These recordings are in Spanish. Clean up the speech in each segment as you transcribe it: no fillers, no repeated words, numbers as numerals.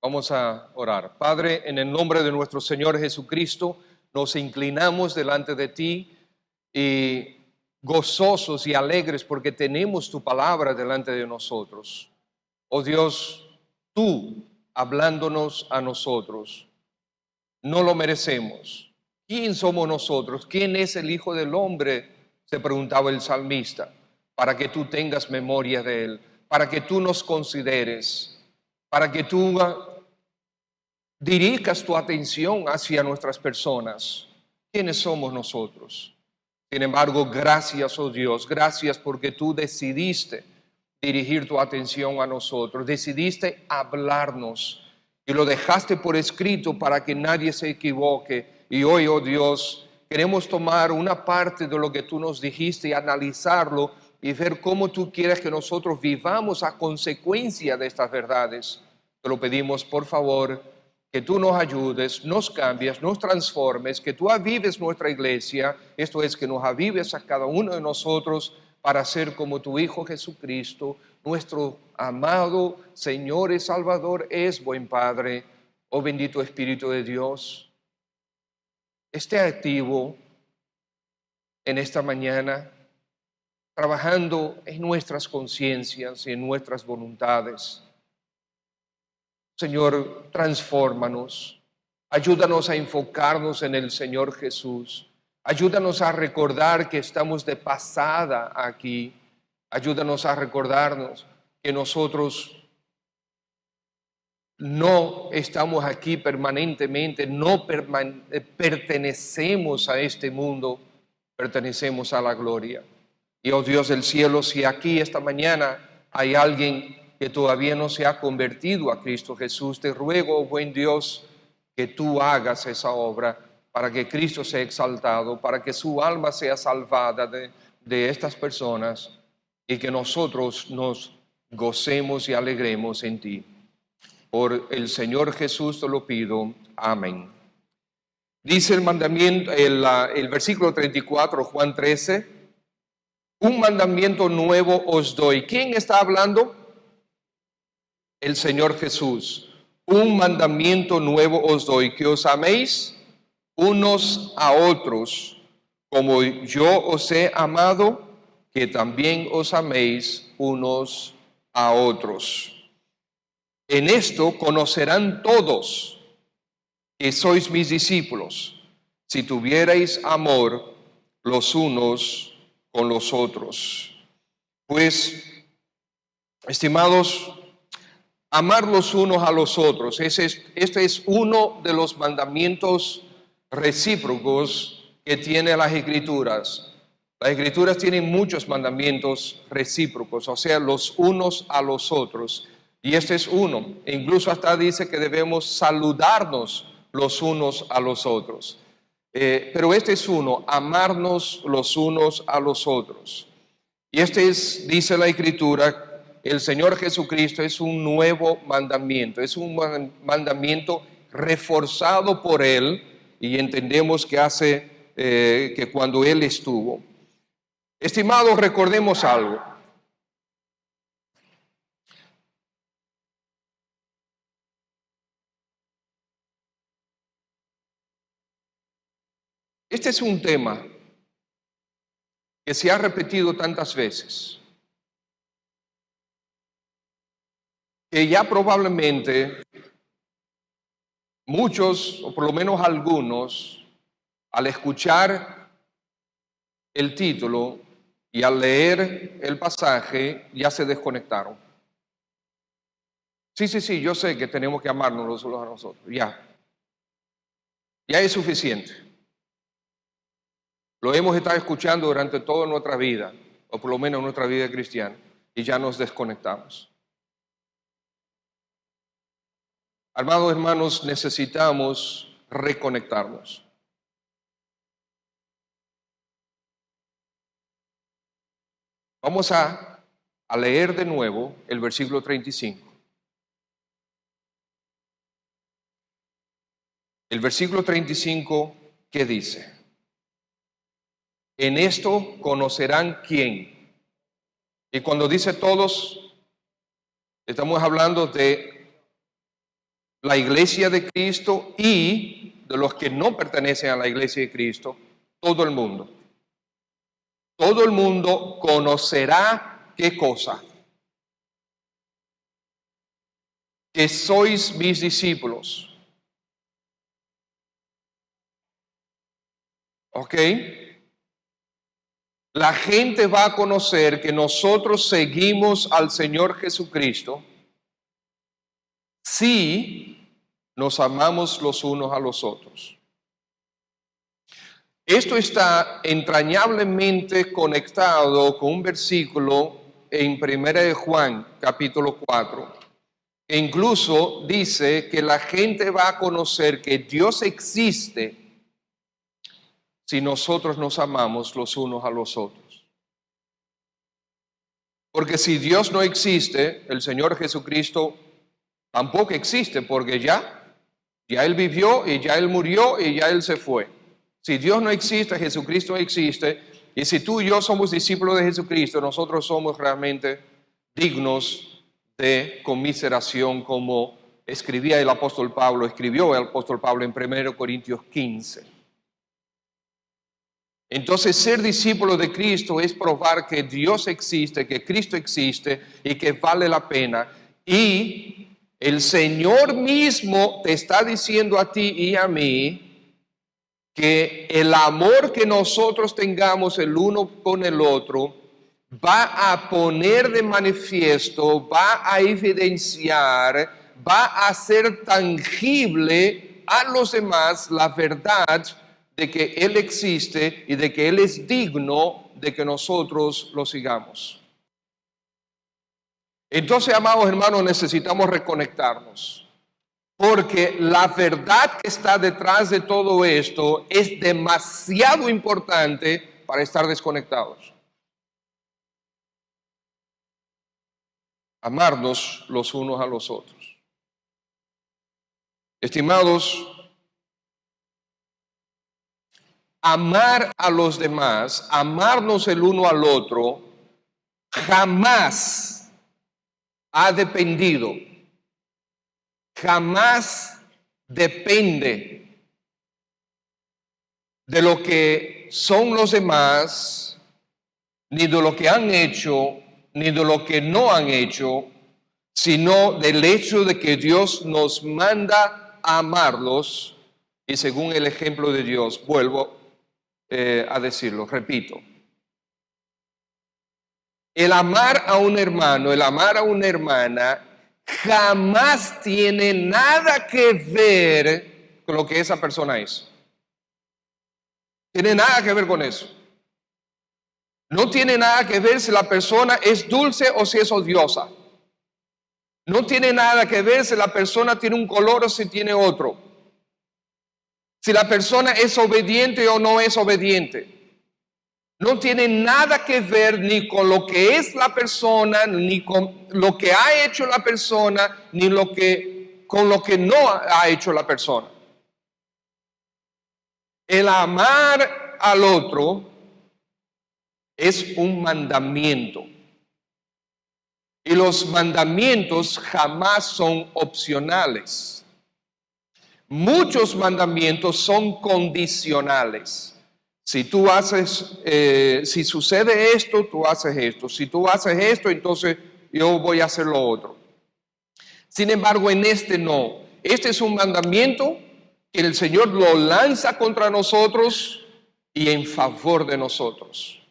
Vamos a orar. Padre, en el nombre de nuestro Señor Jesucristo, nos inclinamos delante de ti y gozosos y alegres porque tenemos tu palabra delante de nosotros. Oh Dios, tú hablándonos a nosotros, no lo merecemos. ¿Quién somos nosotros? ¿Quién es el Hijo del Hombre? Se preguntaba el salmista, para que tú tengas memoria de él, para que tú nos consideres, para que tú dirijas tu atención hacia nuestras personas. ¿Quiénes somos nosotros? Sin embargo, gracias, oh Dios, gracias porque tú decidiste dirigir tu atención a nosotros, decidiste hablarnos y lo dejaste por escrito para que nadie se equivoque. Y hoy, oh Dios, queremos tomar una parte de lo que tú nos dijiste y analizarlo y ver cómo tú quieres que nosotros vivamos a consecuencia de estas verdades. Te lo pedimos, por favor, que tú nos ayudes, nos cambies, nos transformes, que tú avives nuestra iglesia, esto es, que nos avives a cada uno de nosotros para ser como tu Hijo Jesucristo, nuestro amado Señor y Salvador es buen Padre. Oh bendito Espíritu de Dios, esté activo en esta mañana, trabajando en nuestras conciencias y en nuestras voluntades. Señor, transfórmanos, ayúdanos a enfocarnos en el Señor Jesús, ayúdanos a recordar que estamos de pasada aquí, ayúdanos a recordarnos que nosotros no estamos aquí permanentemente, no pertenecemos a este mundo, pertenecemos a la gloria. Y oh Dios del cielo, si aquí esta mañana hay alguien que todavía no se ha convertido a Cristo Jesús, te ruego, oh buen Dios, que tú hagas esa obra para que Cristo sea exaltado, para que su alma sea salvada de estas personas y que nosotros nos gocemos y alegremos en ti. Por el Señor Jesús te lo pido. Amén. Dice el mandamiento, el versículo 34, Juan 13, un mandamiento nuevo os doy. ¿Quién está hablando? El Señor Jesús. Un mandamiento nuevo os doy, que os améis unos a otros, como yo os he amado, que también os améis unos a otros. En esto conocerán todos que sois mis discípulos, si tuvierais amor los unos con los otros. Pues, estimados, amar los unos a los otros, este es uno de los mandamientos recíprocos que tiene las Escrituras. Las Escrituras tienen muchos mandamientos recíprocos, o sea, los unos a los otros. Y este es uno. E incluso hasta dice que debemos saludarnos los unos a los otros. Pero este es uno, amarnos los unos a los otros. Y este es, dice la Escritura, el Señor Jesucristo es un nuevo mandamiento. Es un mandamiento reforzado por Él. Y entendemos que hace que cuando Él estuvo. Estimados, recordemos algo. Este es un tema que se ha repetido tantas veces, que ya probablemente muchos, o por lo menos algunos, al escuchar el título y al leer el pasaje, ya se desconectaron. Sí, yo sé que tenemos que amarnos los unos a nosotros, ya es suficiente. Lo hemos estado escuchando durante toda nuestra vida, o por lo menos nuestra vida cristiana, y ya nos desconectamos. Amados hermanos, necesitamos reconectarnos. Vamos a leer de nuevo el versículo 35. El versículo 35, ¿qué dice? En esto conocerán quién. Y cuando dice todos, estamos hablando de la iglesia de Cristo y de los que no pertenecen a la iglesia de Cristo, todo el mundo. Todo el mundo conocerá ¿qué cosa? Que sois mis discípulos. ¿Ok? La gente va a conocer que nosotros seguimos al Señor Jesucristo si nos amamos los unos a los otros. Esto está entrañablemente conectado con un versículo en 1 de Juan, capítulo 4, que incluso dice que la gente va a conocer que Dios existe si nosotros nos amamos los unos a los otros. Porque si Dios no existe, el Señor Jesucristo tampoco existe, porque ya Él vivió y ya Él murió y ya Él se fue. Si Dios no existe, Jesucristo existe, y si tú y yo somos discípulos de Jesucristo, nosotros somos realmente dignos de conmiseración, como escribió el apóstol Pablo en 1 Corintios 15. Entonces, ser discípulo de Cristo es probar que Dios existe, que Cristo existe y que vale la pena. Y el Señor mismo te está diciendo a ti y a mí que el amor que nosotros tengamos el uno con el otro va a poner de manifiesto, va a evidenciar, va a hacer tangible a los demás la verdad de que Él existe y de que Él es digno de que nosotros lo sigamos. Entonces, amados hermanos, necesitamos reconectarnos. Porque la verdad que está detrás de todo esto es demasiado importante para estar desconectados. Amarnos los unos a los otros. Estimados, amar a los demás, amarnos el uno al otro, jamás ha dependido. Jamás depende de lo que son los demás, ni de lo que han hecho, ni de lo que no han hecho, sino del hecho de que Dios nos manda a amarlos, y según el ejemplo de Dios, vuelvo a decirlo, repito. El amar a un hermano, el amar a una hermana, jamás tiene nada que ver con lo que esa persona es. Tiene nada que ver con eso. No tiene nada que ver si la persona es dulce o si es odiosa. No tiene nada que ver si la persona tiene un color o si tiene otro. Si la persona es obediente o no es obediente. No tiene nada que ver ni con lo que es la persona, ni con lo que ha hecho la persona, ni con lo que no ha hecho la persona. El amar al otro es un mandamiento. Y los mandamientos jamás son opcionales. Muchos mandamientos son condicionales. Si tú haces, si sucede esto, tú haces esto. Si tú haces esto, entonces yo voy a hacer lo otro. Sin embargo, en este no. Este es un mandamiento que el Señor lo lanza contra nosotros y en favor de nosotros.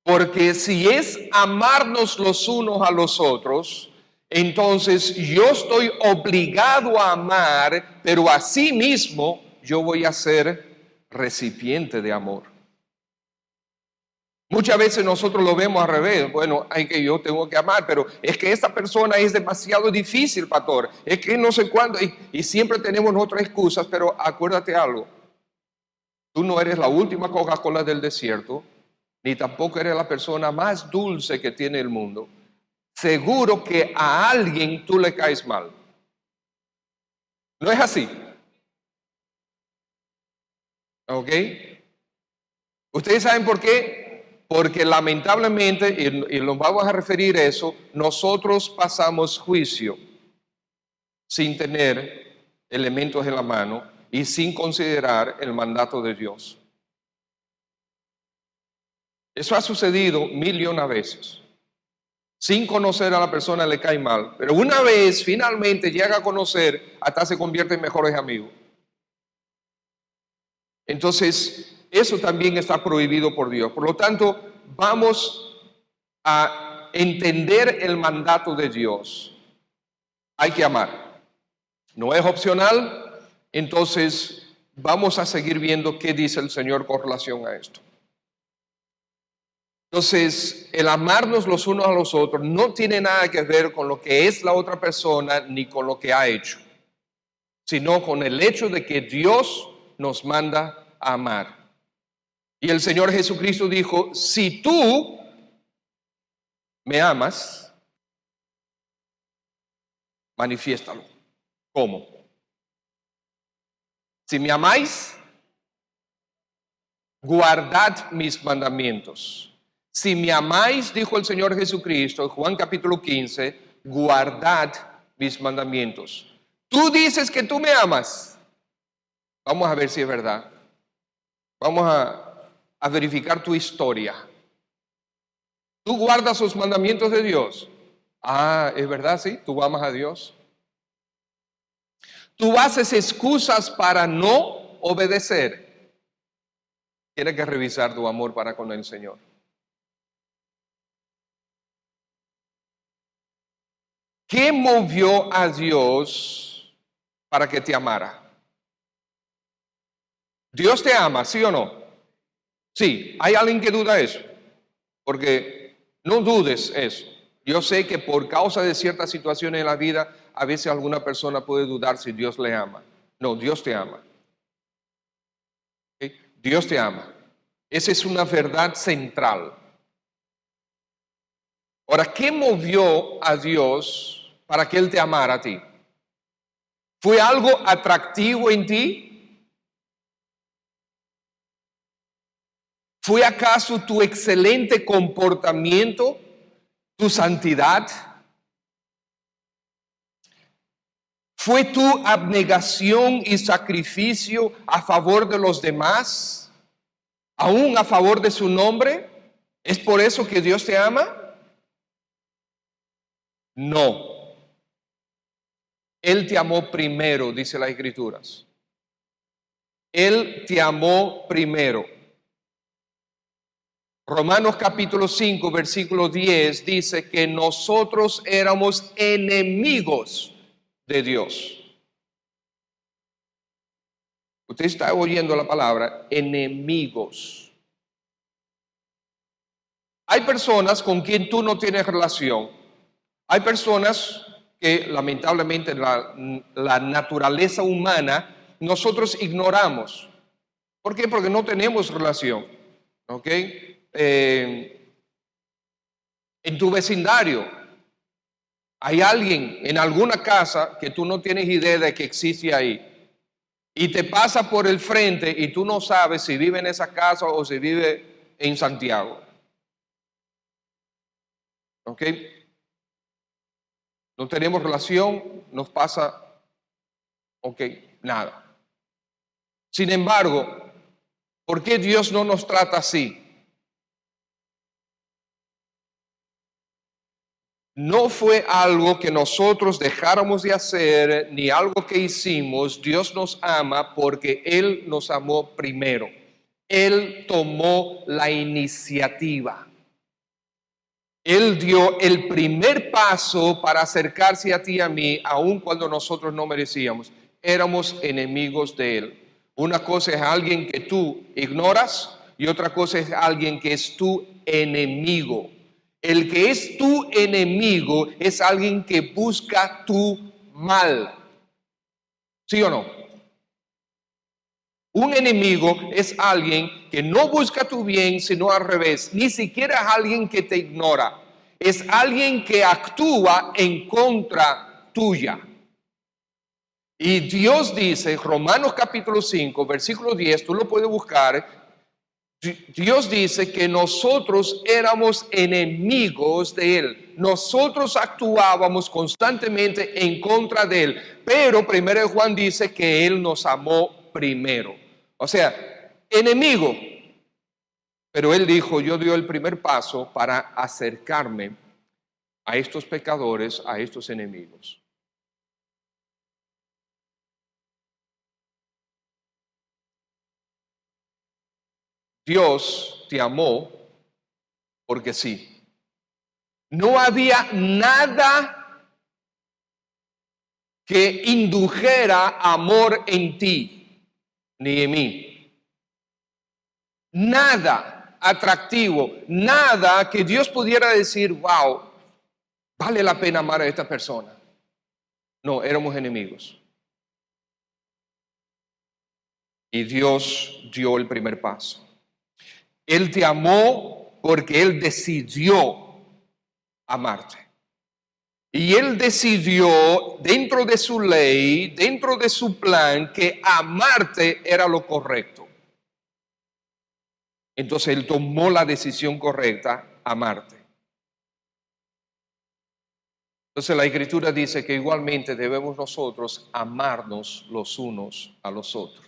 Porque si es amarnos los unos a los otros, entonces yo estoy obligado a amar, pero asimismo yo voy a ser recipiente de amor. Muchas veces nosotros lo vemos al revés. Bueno, yo tengo que amar, pero es que esta persona es demasiado difícil, pastor. Es que no sé cuándo, y siempre tenemos otras excusas, pero acuérdate algo. Tú no eres la última Coca-Cola del desierto, ni tampoco eres la persona más dulce que tiene el mundo. Seguro que a alguien tú le caes mal. ¿No es así? ¿Ok? ¿Ustedes saben por qué? Porque lamentablemente, y nos vamos a referir a eso, nosotros pasamos juicio. sin tener elementos en la mano y sin considerar el mandato de Dios. Eso ha sucedido 1.000.000 veces. Sin conocer a la persona le cae mal, pero una vez finalmente llega a conocer, hasta se convierte en mejores amigos. Entonces, eso también está prohibido por Dios. Por lo tanto, vamos a entender el mandato de Dios. Hay que amar. No es opcional. Entonces, vamos a seguir viendo qué dice el Señor con relación a esto. Entonces, el amarnos los unos a los otros no tiene nada que ver con lo que es la otra persona ni con lo que ha hecho, sino con el hecho de que Dios nos manda a amar. Y el Señor Jesucristo dijo, si tú me amas, manifiéstalo. ¿Cómo? Si me amáis, guardad mis mandamientos. Si me amáis, dijo el Señor Jesucristo, en Juan capítulo 15, guardad mis mandamientos. Tú dices que tú me amas. Vamos a ver si es verdad. Vamos a verificar tu historia. ¿Tú guardas los mandamientos de Dios? Ah, ¿es verdad? Sí, tú amas a Dios. Tú haces excusas para no obedecer. Tienes que revisar tu amor para con el Señor. ¿Qué movió a Dios para que te amara? ¿Dios te ama, sí o no? Sí, ¿hay alguien que duda eso? Porque no dudes eso. Yo sé que por causa de ciertas situaciones en la vida, a veces alguna persona puede dudar si Dios le ama. No, Dios te ama. ¿Okay? Dios te ama. Esa es una verdad central. Ahora, ¿qué movió a Dios para que Él te amara a ti? ¿Fue algo atractivo en ti? ¿Fue acaso tu excelente comportamiento, tu santidad? ¿Fue tu abnegación y sacrificio a favor de los demás, aún a favor de su nombre? ¿Es por eso que Dios te ama? No. Él te amó primero, dice las Escrituras. Él te amó primero. Romanos capítulo 5, versículo 10 dice que nosotros éramos enemigos de Dios. Usted está oyendo la palabra enemigos. Hay personas con quien tú no tienes relación. Hay personas que lamentablemente la naturaleza humana nosotros ignoramos. ¿Por qué? Porque no tenemos relación. ¿Ok? En tu vecindario hay alguien en alguna casa que tú no tienes idea de que existe ahí y te pasa por el frente y tú no sabes si vive en esa casa o si vive en Santiago. ¿Ok? No tenemos relación, nos pasa, ok, nada. Sin embargo, ¿por qué Dios no nos trata así? No fue algo que nosotros dejáramos de hacer, ni algo que hicimos. Dios nos ama porque Él nos amó primero. Él tomó la iniciativa. Él dio el primer paso para acercarse a ti y a mí, aun cuando nosotros no merecíamos. Éramos enemigos de Él. Una cosa es alguien que tú ignoras y otra cosa es alguien que es tu enemigo. El que es tu enemigo es alguien que busca tu mal. ¿Sí o no? Un enemigo es alguien que no busca tu bien, sino al revés. Ni siquiera es alguien que te ignora. Es alguien que actúa en contra tuya. Y Dios dice, Romanos capítulo 5, versículo 10, tú lo puedes buscar. Dios dice que nosotros éramos enemigos de Él. nosotros actuábamos constantemente en contra de Él. Pero 1 Juan dice que Él nos amó primero. O sea, enemigo. Pero Él dijo, yo dio el primer paso para acercarme a estos pecadores, a estos enemigos. Dios te amó porque sí. No había nada que indujera amor en ti, ni en mí. Nada atractivo, nada que Dios pudiera decir, wow, vale la pena amar a esta persona. No, éramos enemigos. Y Dios dio el primer paso. Él te amó porque Él decidió amarte. Y Él decidió dentro de su ley, dentro de su plan, que amarte era lo correcto. Entonces Él tomó la decisión correcta, amarte. Entonces la Escritura dice que igualmente debemos nosotros amarnos los unos a los otros.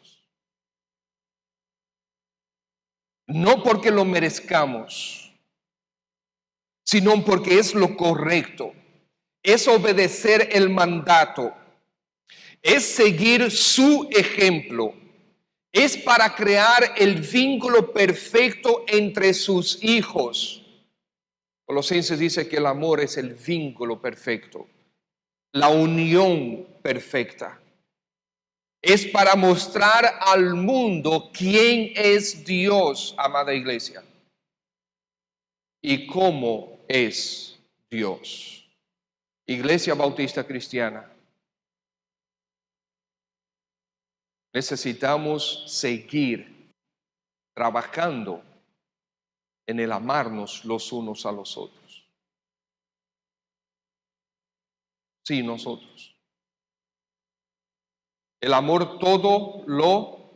No porque lo merezcamos, sino porque es lo correcto. Es obedecer el mandato. Es seguir su ejemplo. Es para crear el vínculo perfecto entre sus hijos. Colosenses dice que el amor es el vínculo perfecto, la unión perfecta. Es para mostrar al mundo quién es Dios, amada iglesia, y cómo es Dios. Iglesia Bautista Cristiana, necesitamos seguir trabajando en el amarnos los unos a los otros. Sí, nosotros. El amor todo lo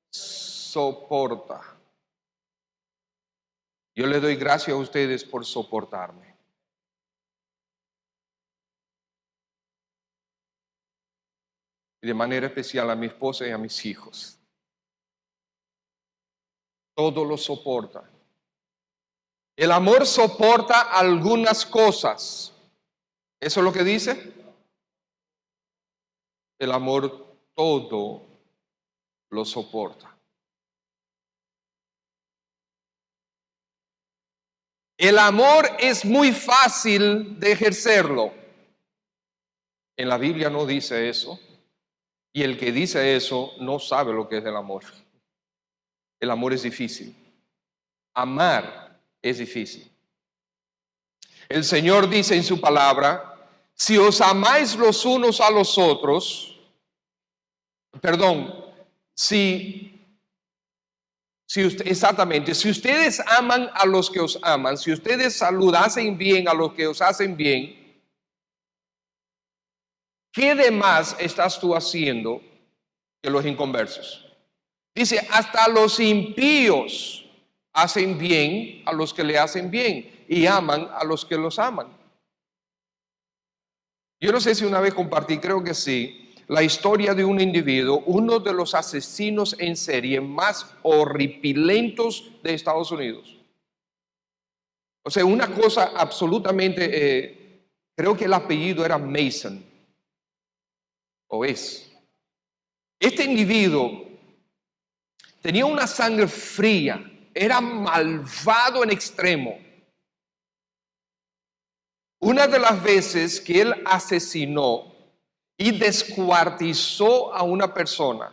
soporta. Yo le doy gracias a ustedes por soportarme. Y de manera especial a mi esposa y a mis hijos. Todo lo soporta. El amor soporta algunas cosas. ¿Eso es lo que dice? El amor todo lo soporta. El amor es muy fácil de ejercerlo. En la Biblia no dice eso. Y el que dice eso no sabe lo que es el amor. El amor es difícil. Amar es difícil. El Señor dice en su palabra, si os amáis los unos a los otros, si ustedes aman a los que os aman, si ustedes saludasen bien a los que os hacen bien, ¿qué de más estás tú haciendo que los inconversos? Dice, hasta los impíos hacen bien a los que le hacen bien y aman a los que los aman. Yo no sé si una vez compartí, creo que sí, la historia de un individuo, uno de los asesinos en serie más horripilentos de Estados Unidos. O sea, una cosa absolutamente, creo que el apellido era Mason, o es. Este individuo tenía una sangre fría, era malvado en extremo. Una de las veces que él asesinó y descuartizó a una persona,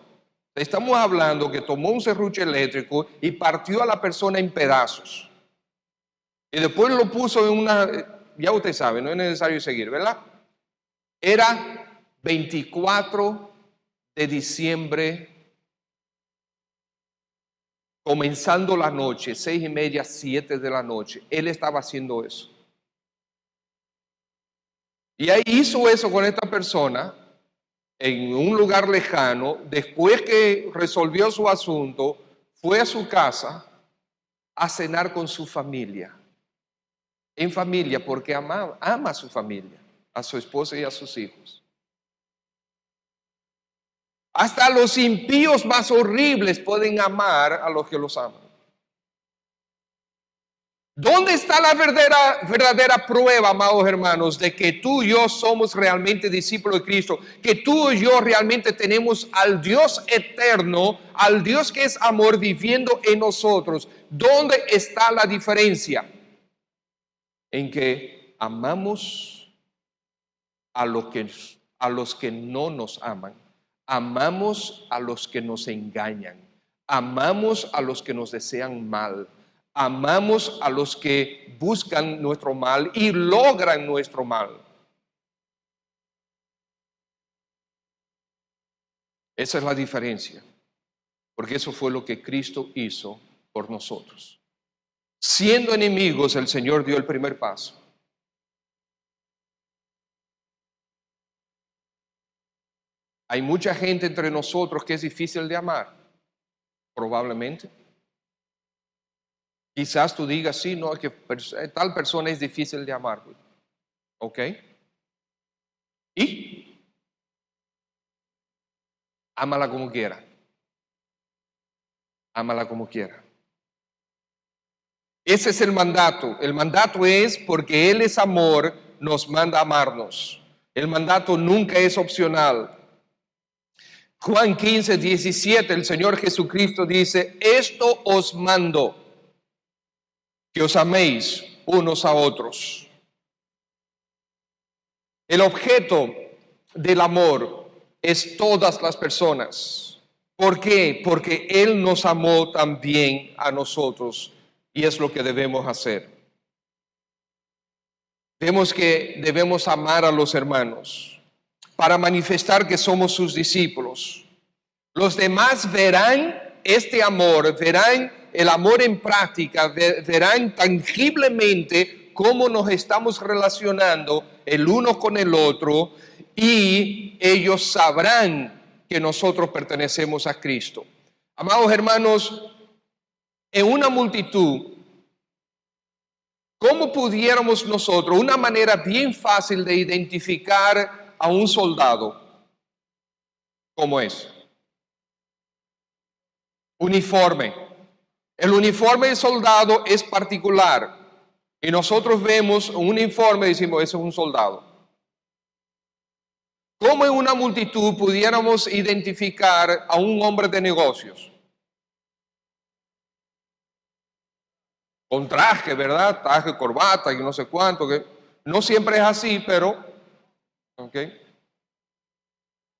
estamos hablando que tomó un serrucho eléctrico y partió a la persona en pedazos. Y después lo puso en una, ya usted sabe, no es necesario seguir, ¿verdad? Era 24 de diciembre, comenzando la noche, 6:30, 7 de la noche. Él estaba haciendo eso. Y ahí hizo eso con esta persona en un lugar lejano. Después que resolvió su asunto, fue a su casa a cenar con su familia. en familia porque ama a su familia, a su esposa y a sus hijos. Hasta los impíos más horribles pueden amar a los que los aman. ¿Dónde está la verdadera prueba, amados hermanos, de que tú y yo somos realmente discípulos de Cristo? Que tú y yo realmente tenemos al Dios eterno, al Dios que es amor viviendo en nosotros. ¿Dónde está la diferencia? En que amamos a los que no nos aman. Amamos a los que nos engañan. Amamos a los que nos desean mal. Amamos a los que buscan nuestro mal y logran nuestro mal. Esa es la diferencia, porque eso fue lo que Cristo hizo por nosotros. Siendo enemigos, el Señor dio el primer paso. Hay mucha gente entre nosotros que es difícil de amar, probablemente. Quizás tú digas, sí, no, que tal persona es difícil de amar. ¿Ok? ¿Y? Ámala como quiera. Ámala como quiera. Ese es el mandato. El mandato es porque Él es amor, nos manda a amarnos. El mandato nunca es opcional. Juan 15, 17, el Señor Jesucristo dice, esto os mando, que os améis unos a otros. El objeto del amor es todas las personas. ¿Por qué? Porque Él nos amó también a nosotros y es lo que debemos hacer. Vemos que debemos amar a los hermanos para manifestar que somos sus discípulos. Los demás verán este amor, verán el amor en práctica, verán tangiblemente cómo nos estamos relacionando el uno con el otro y ellos sabrán que nosotros pertenecemos a Cristo. Amados hermanos, en una multitud, ¿cómo pudiéramos nosotros, una manera bien fácil de identificar a un soldado? ¿Cómo es? Uniforme. El uniforme de soldado es particular. Y nosotros vemos un uniforme y decimos, ese es un soldado. ¿Cómo en una multitud pudiéramos identificar a un hombre de negocios? Con traje, ¿verdad? Traje, corbata y no sé cuánto. Que no siempre es así, pero ¿okay?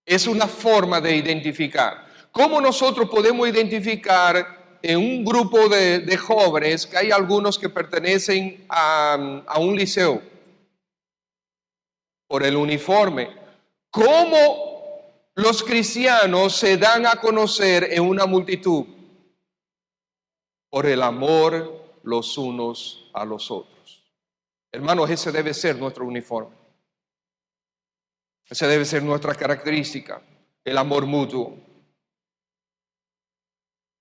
Es una forma de identificar. ¿Cómo nosotros podemos identificar en un grupo de jóvenes que hay algunos que pertenecen a un liceo? Por el uniforme. ¿Cómo los cristianos se dan a conocer en una multitud? Por el amor los unos a los otros. Hermanos, ese debe ser nuestro uniforme. Esa debe ser nuestra característica, el amor mutuo.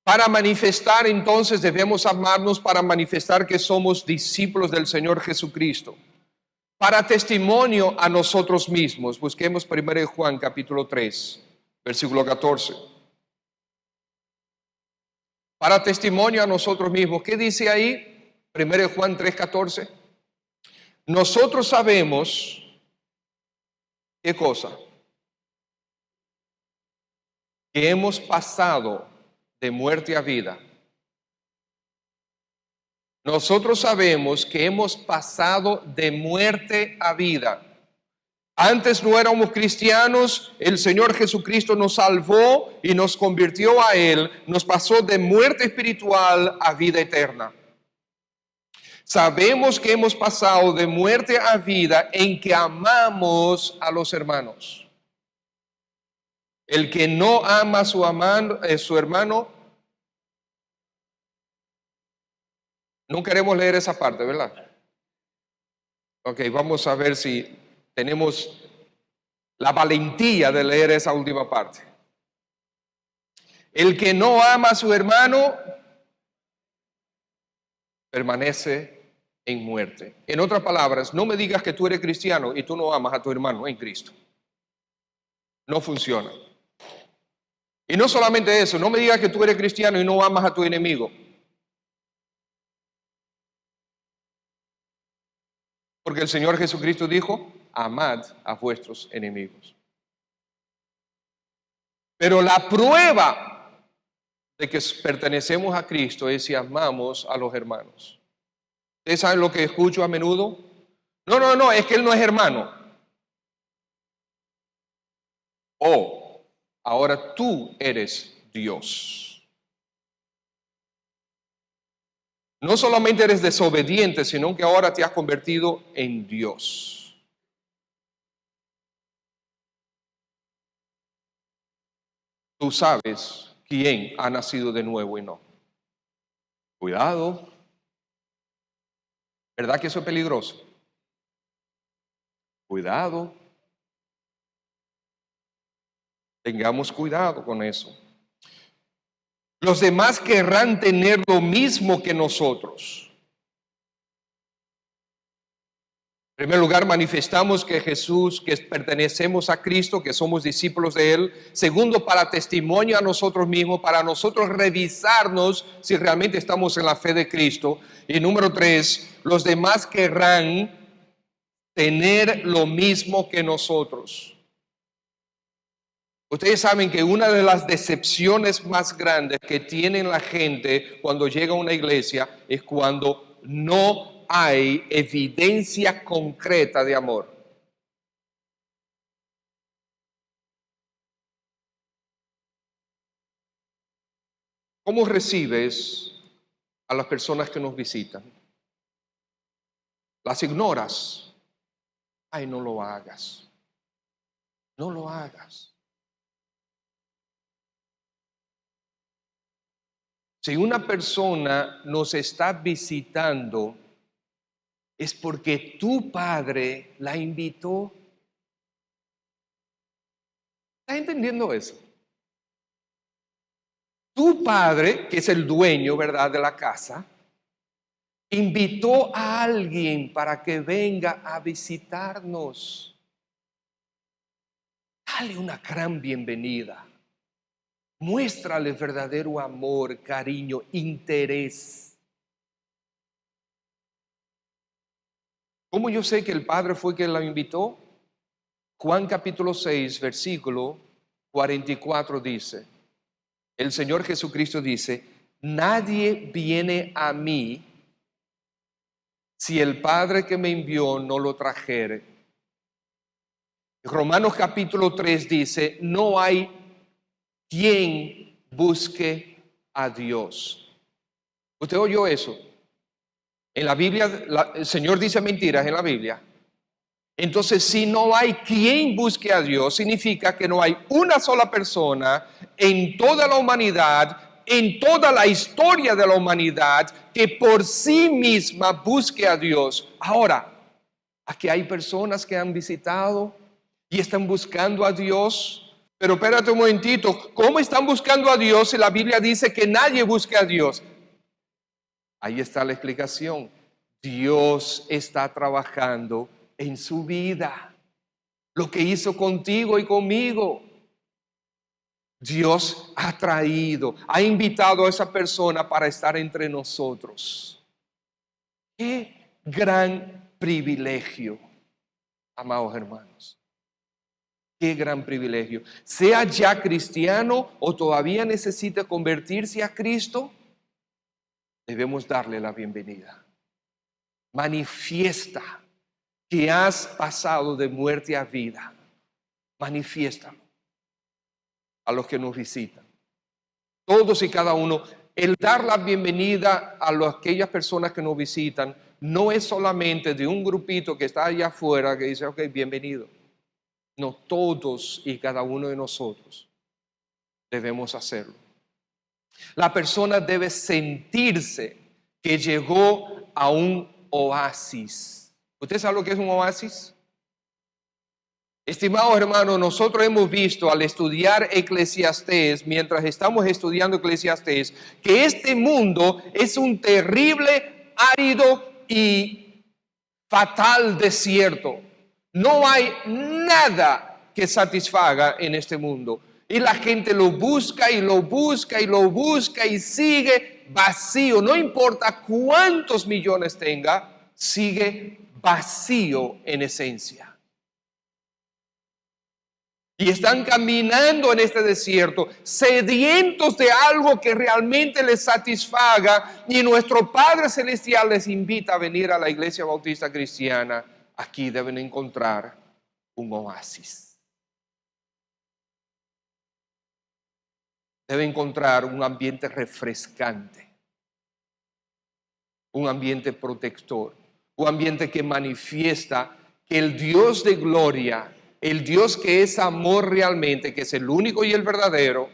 Para manifestar, entonces, debemos amarnos para manifestar que somos discípulos del Señor Jesucristo. Para testimonio a nosotros mismos, busquemos 1 Juan capítulo 3, versículo 14. Para testimonio a nosotros mismos, ¿qué dice ahí? 1 Juan 3, 14. Nosotros sabemos, ¿qué cosa? Que hemos pasado de muerte a vida. Nosotros sabemos que hemos pasado de muerte a vida. Antes no éramos cristianos, el Señor Jesucristo nos salvó y nos convirtió a Él, nos pasó de muerte espiritual a vida eterna. Sabemos que hemos pasado de muerte a vida en que amamos a los hermanos. El que no ama a su hermano, no queremos leer esa parte, ¿verdad? Ok, vamos a ver si tenemos la valentía de leer esa última parte. El que no ama a su hermano permanece en muerte. En otras palabras, no me digas que tú eres cristiano y tú no amas a tu hermano en Cristo. No funciona. Y no solamente eso, no me digas que tú eres cristiano y no amas a tu enemigo. Porque el Señor Jesucristo dijo, amad a vuestros enemigos. Pero la prueba de que pertenecemos a Cristo es si amamos a los hermanos. ¿Ustedes saben lo que escucho a menudo? No, es que él no es hermano. Oh, ahora tú eres Dios. No solamente eres desobediente, sino que ahora te has convertido en Dios. Tú sabes quién ha nacido de nuevo y no. Cuidado. ¿Verdad que eso es peligroso? Cuidado. Tengamos cuidado con eso. Los demás querrán tener lo mismo que nosotros. En primer lugar, manifestamos que pertenecemos a Cristo, que somos discípulos de Él. Segundo, para testimonio a nosotros mismos, para nosotros revisarnos si realmente estamos en la fe de Cristo. Y número 3, los demás querrán tener lo mismo que nosotros. Ustedes saben que una de las decepciones más grandes que tiene la gente cuando llega a una iglesia es cuando no hay evidencia concreta de amor. ¿Cómo recibes a las personas que nos visitan? ¿Las ignoras? Ay, no lo hagas. No lo hagas. Si una persona nos está visitando, es porque tu padre la invitó. ¿Estás entendiendo eso? Tu padre, que es el dueño, ¿verdad?, de la casa, invitó a alguien para que venga a visitarnos. Dale una gran bienvenida. Muéstrale verdadero amor, cariño, interés. ¿Cómo yo sé que el Padre fue quien la invitó? Juan capítulo 6, versículo 44 dice, el Señor Jesucristo dice, nadie viene a mí si el Padre que me envió no lo trajere. Romanos capítulo 3 dice, no hay quien busque a Dios. ¿Usted oyó eso? En la Biblia, el Señor dice mentiras en la Biblia. Entonces, si no hay quien busque a Dios, significa que no hay una sola persona en toda la humanidad, en toda la historia de la humanidad, que por sí misma busque a Dios. Ahora, aquí hay personas que han visitado y están buscando a Dios. Pero espérate un momentito, ¿cómo están buscando a Dios si la Biblia dice que nadie busque a Dios? Ahí está la explicación. Dios está trabajando en su vida. Lo que hizo contigo y conmigo. Dios ha invitado a esa persona para estar entre nosotros. Qué gran privilegio, amados hermanos. Qué gran privilegio. Sea ya cristiano o todavía necesite convertirse a Cristo, debemos darle la bienvenida. Manifiesta que has pasado de muerte a vida. Manifiéstalo a los que nos visitan. Todos y cada uno. El dar la bienvenida a aquellas personas que nos visitan no es solamente de un grupito que está allá afuera que dice, ok, bienvenido. No, todos y cada uno de nosotros debemos hacerlo. La persona debe sentirse que llegó a un oasis. ¿Usted sabe lo que es un oasis? Estimados hermanos, nosotros hemos visto al estudiar Eclesiastés, mientras estamos estudiando Eclesiastés, que este mundo es un terrible, árido, y fatal desierto. No hay nada que satisfaga en este mundo. Y la gente lo busca y lo busca y lo busca y sigue vacío. No importa cuántos millones tenga, sigue vacío en esencia. Y están caminando en este desierto, sedientos de algo que realmente les satisfaga. Y nuestro Padre Celestial les invita a venir a la Iglesia Bautista Cristiana. Aquí deben encontrar un oasis. Deben encontrar un ambiente refrescante, un ambiente protector, un ambiente que manifiesta que el Dios de gloria, el Dios que es amor realmente, que es el único y el verdadero,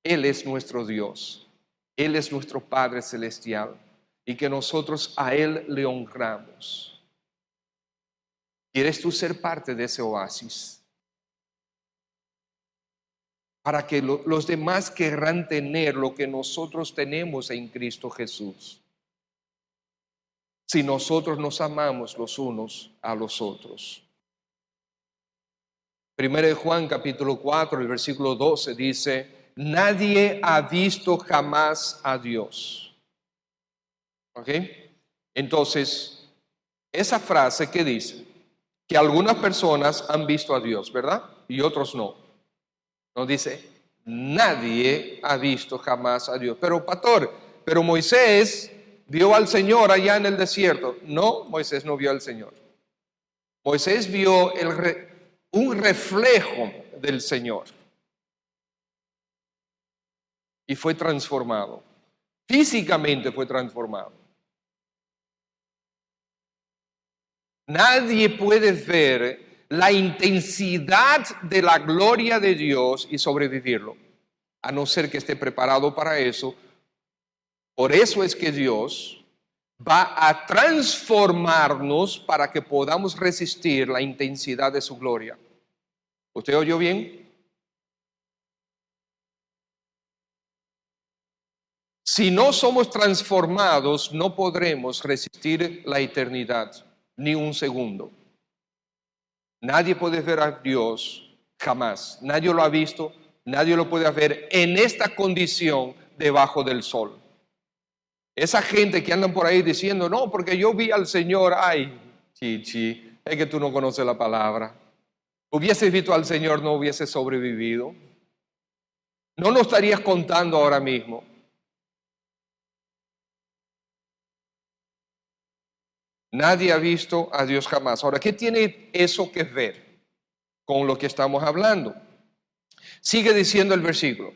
Él es nuestro Dios. Él es nuestro Padre Celestial y que nosotros a Él le honramos. ¿Quieres tú ser parte de ese oasis? Para que los demás querrán tener lo que nosotros tenemos en Cristo Jesús. Si nosotros nos amamos los unos a los otros. 1 Juan capítulo 4, el versículo 12 dice, nadie ha visto jamás a Dios. ¿Ok? Entonces, esa frase que dice, que algunas personas han visto a Dios, ¿verdad? Y otros no. Nos dice, nadie ha visto jamás a Dios. Pero pastor, pero Moisés vio al Señor allá en el desierto. No, Moisés no vio al Señor. Moisés vio un reflejo del Señor. Y fue transformado. Físicamente fue transformado. Nadie puede ver la intensidad de la gloria de Dios y sobrevivirlo, a no ser que esté preparado para eso. Por eso es que Dios va a transformarnos para que podamos resistir la intensidad de su gloria. ¿Usted oyó bien? Si no somos transformados, no podremos resistir la eternidad, ni un segundo. Nadie puede ver a Dios jamás. Nadie lo ha visto, nadie lo puede ver en esta condición debajo del sol. Esa gente que andan por ahí diciendo, no, porque yo vi al Señor. Ay, chichi, es que tú no conoces la palabra. Hubieses visto al Señor, no hubieses sobrevivido. No lo estarías contando ahora mismo. Nadie ha visto a Dios jamás. Ahora, ¿qué tiene eso que ver con lo que estamos hablando? Sigue diciendo el versículo.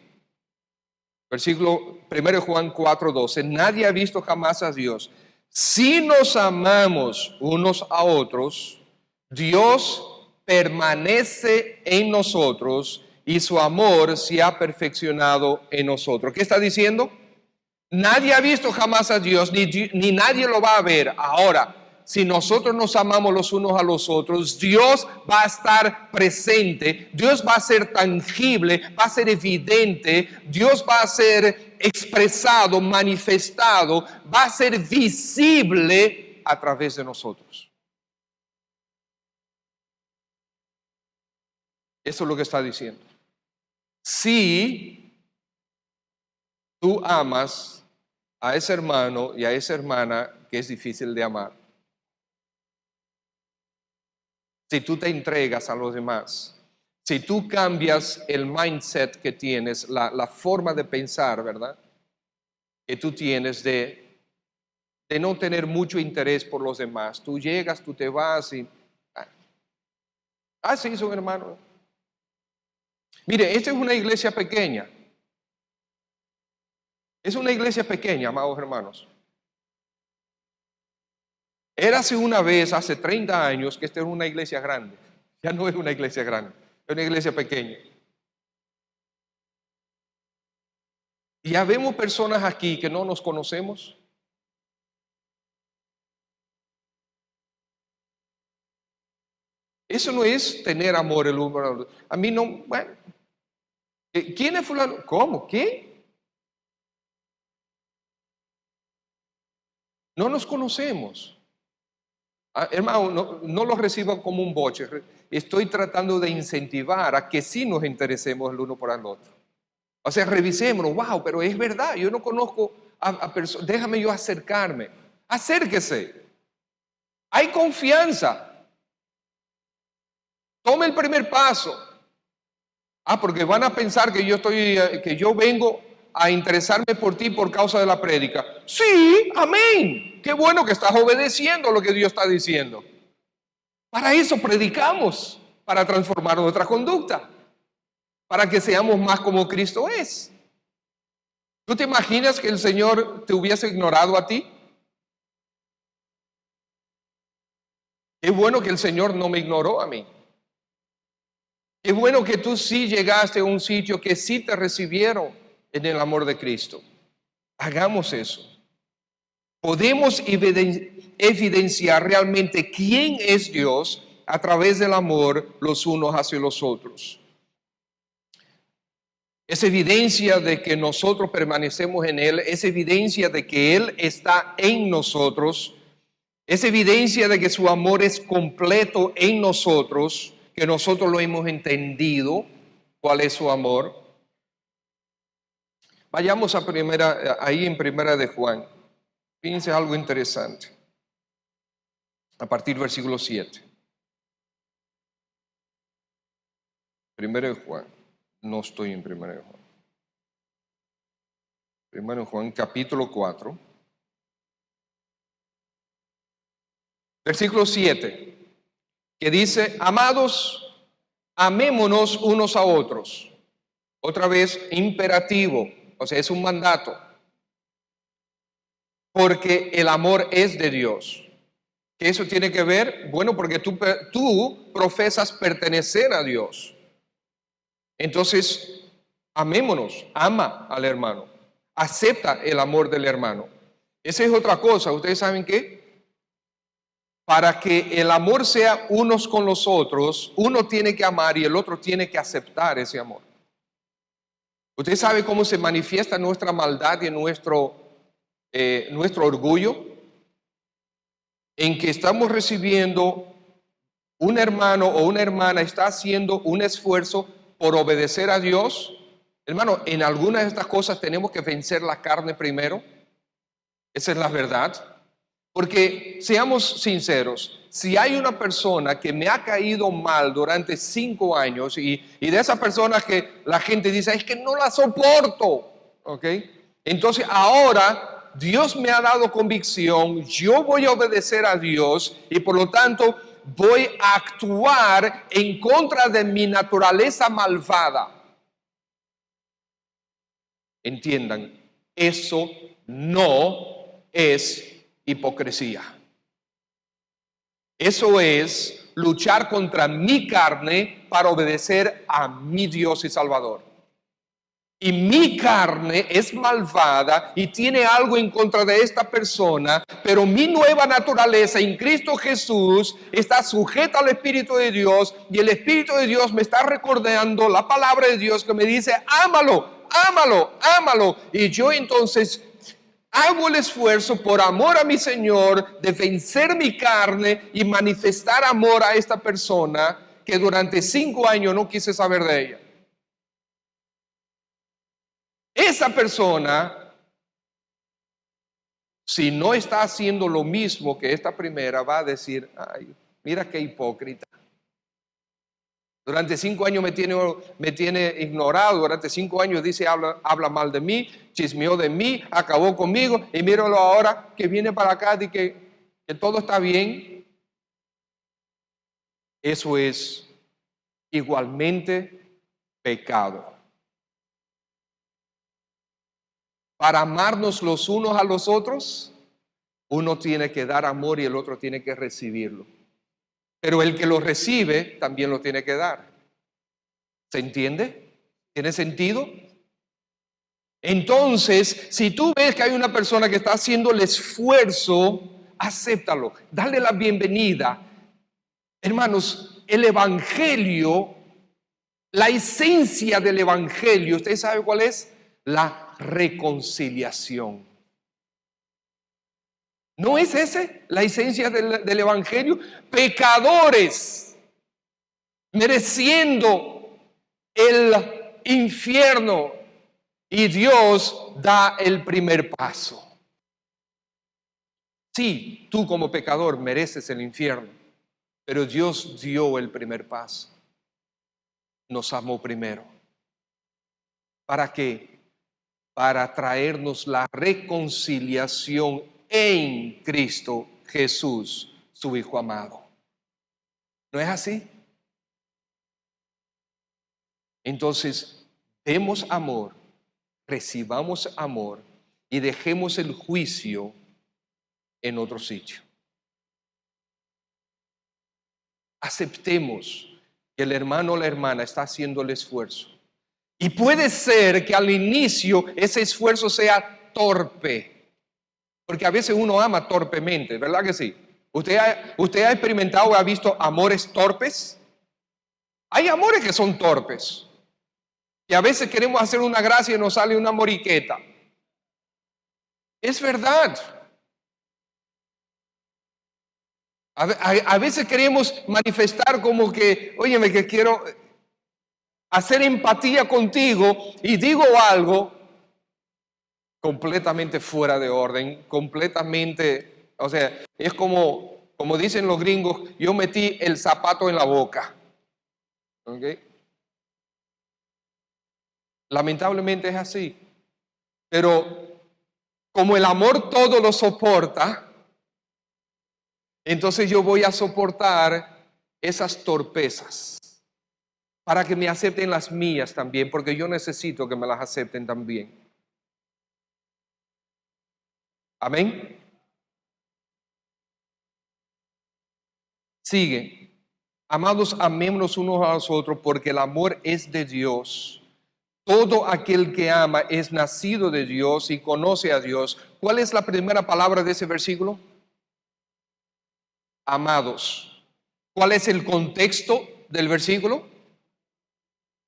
Versículo 1 Juan 4:12. Nadie ha visto jamás a Dios. Si nos amamos unos a otros, Dios permanece en nosotros y su amor se ha perfeccionado en nosotros. ¿Qué está diciendo? Nadie ha visto jamás a Dios, ni nadie lo va a ver. Ahora, si nosotros nos amamos los unos a los otros, Dios va a estar presente, Dios va a ser tangible, va a ser evidente, Dios va a ser expresado, manifestado, va a ser visible a través de nosotros. Eso es lo que está diciendo. Si tú amas a ese hermano y a esa hermana que es difícil de amar, si tú te entregas a los demás, si tú cambias el mindset que tienes, la forma de pensar, ¿verdad? Que tú tienes de no tener mucho interés por los demás. Tú llegas, tú te vas y... sí, son hermanos. Mire, esta es una iglesia pequeña. Es una iglesia pequeña, amados hermanos. Érase una vez, hace 30 años, que esta era una iglesia grande. Ya no es una iglesia grande, es una iglesia pequeña. Y ya vemos personas aquí que no nos conocemos. Eso no es tener amor el uno al otro. A mí no, bueno. ¿Quién es fulano? ¿Cómo? ¿Qué? No nos conocemos. Hermano, no lo reciban como un boche. Estoy tratando de incentivar a que sí nos interesemos el uno por el otro. O sea, revisémonos. Wow, pero es verdad, yo no conozco a personas. Déjame yo acercarme. Acérquese. Hay confianza. Tome el primer paso. Porque van a pensar que yo vengo a interesarme por ti por causa de la prédica. Sí, amén. Qué bueno que estás obedeciendo lo que Dios está diciendo. Para eso predicamos, para transformar nuestra conducta, para que seamos más como Cristo es. ¿Tú te imaginas que el Señor te hubiese ignorado a ti? Qué bueno que el Señor no me ignoró a mí. Qué bueno que tú sí llegaste a un sitio que sí te recibieron en el amor de Cristo. Hagamos eso. Podemos evidenciar realmente quién es Dios a través del amor los unos hacia los otros. Es evidencia de que nosotros permanecemos en Él, es evidencia de que Él está en nosotros, es evidencia de que su amor es completo en nosotros, que nosotros lo hemos entendido, cuál es su amor. Vayamos ahí en primera de Juan. Fíjense algo interesante. A partir del versículo 7. Primera de Juan. No estoy en primera de Juan. Primera de Juan, capítulo 4. Versículo 7. Que dice, amados, amémonos unos a otros. Otra vez, imperativo, o sea, es un mandato. Porque el amor es de Dios. ¿Qué eso tiene que ver? Bueno, porque tú profesas pertenecer a Dios. Entonces, amémonos, ama al hermano. Acepta el amor del hermano. Esa es otra cosa, ¿ustedes saben qué? Para que el amor sea unos con los otros, uno tiene que amar y el otro tiene que aceptar ese amor. ¿Usted sabe cómo se manifiesta nuestra maldad y nuestro orgullo? En que estamos recibiendo un hermano o una hermana está haciendo un esfuerzo por obedecer a Dios. Hermano, en algunas de estas cosas tenemos que vencer la carne primero. Esa es la verdad. Porque seamos sinceros, si hay una persona que me ha caído mal durante 5 años y de esa persona que la gente dice, es que no la soporto, ¿ok? Entonces ahora Dios me ha dado convicción, yo voy a obedecer a Dios y por lo tanto voy a actuar en contra de mi naturaleza malvada. Entiendan, eso no es hipocresía. Eso es luchar contra mi carne para obedecer a mi Dios y Salvador. Y mi carne es malvada y tiene algo en contra de esta persona, pero mi nueva naturaleza en Cristo Jesús está sujeta al Espíritu de Dios y el Espíritu de Dios me está recordando la palabra de Dios que me dice, ámalo, ámalo, ámalo. Y yo entonces hago el esfuerzo por amor a mi Señor de vencer mi carne y manifestar amor a esta persona que durante 5 años no quise saber de ella. Esa persona, si no está haciendo lo mismo que esta primera, va a decir, ay, mira qué hipócrita. Durante 5 años me tiene ignorado, durante 5 años dice, habla mal de mí, chismeó de mí, acabó conmigo, y míralo ahora que viene para acá y que todo está bien. Eso es igualmente pecado. Para amarnos los unos a los otros, uno tiene que dar amor y el otro tiene que recibirlo. Pero el que lo recibe también lo tiene que dar. ¿Se entiende? ¿Tiene sentido? Entonces, si tú ves que hay una persona que está haciendo el esfuerzo, acéptalo, dale la bienvenida. Hermanos, el evangelio, la esencia del evangelio, ¿usted sabe cuál es? La reconciliación. ¿No es ese la esencia del Evangelio? Pecadores, mereciendo el infierno, y Dios da el primer paso. Sí, tú como pecador mereces el infierno, pero Dios dio el primer paso. Nos amó primero. ¿Para qué? Para traernos la reconciliación en Cristo Jesús, su Hijo amado. ¿No es así? Entonces, demos amor, recibamos amor y dejemos el juicio en otro sitio. Aceptemos que el hermano o la hermana está haciendo el esfuerzo. Y puede ser que al inicio ese esfuerzo sea torpe, porque a veces uno ama torpemente, ¿verdad que sí? ¿Usted ha experimentado o ha visto amores torpes? Hay amores que son torpes, y a veces queremos hacer una gracia y nos sale una moriqueta. Es verdad. A veces queremos manifestar como que, óyeme, que quiero hacer empatía contigo y digo algo completamente fuera de orden, completamente, o sea, es como dicen los gringos, yo metí el zapato en la boca. ¿Ok? Lamentablemente es así. Pero como el amor todo lo soporta, entonces yo voy a soportar esas torpezas para que me acepten las mías también, porque yo necesito que me las acepten también. Amén. Sigue. Amados, amémonos unos a los otros, porque el amor es de Dios. Todo aquel que ama es nacido de Dios y conoce a Dios. ¿Cuál es la primera palabra de ese versículo? Amados. ¿Cuál es el contexto del versículo?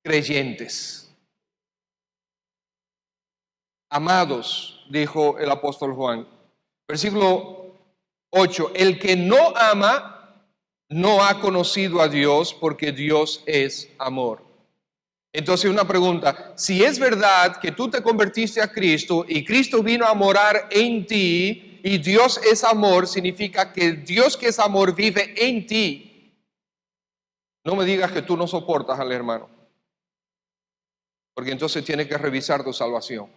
Creyentes. Amados, dijo el apóstol Juan. Versículo 8. El que no ama no ha conocido a Dios, porque Dios es amor. Entonces una pregunta, si es verdad que tú te convertiste a Cristo y Cristo vino a morar en ti y Dios es amor, significa que Dios que es amor vive en ti. No me digas que tú no soportas al hermano, porque entonces tienes que revisar tu salvación.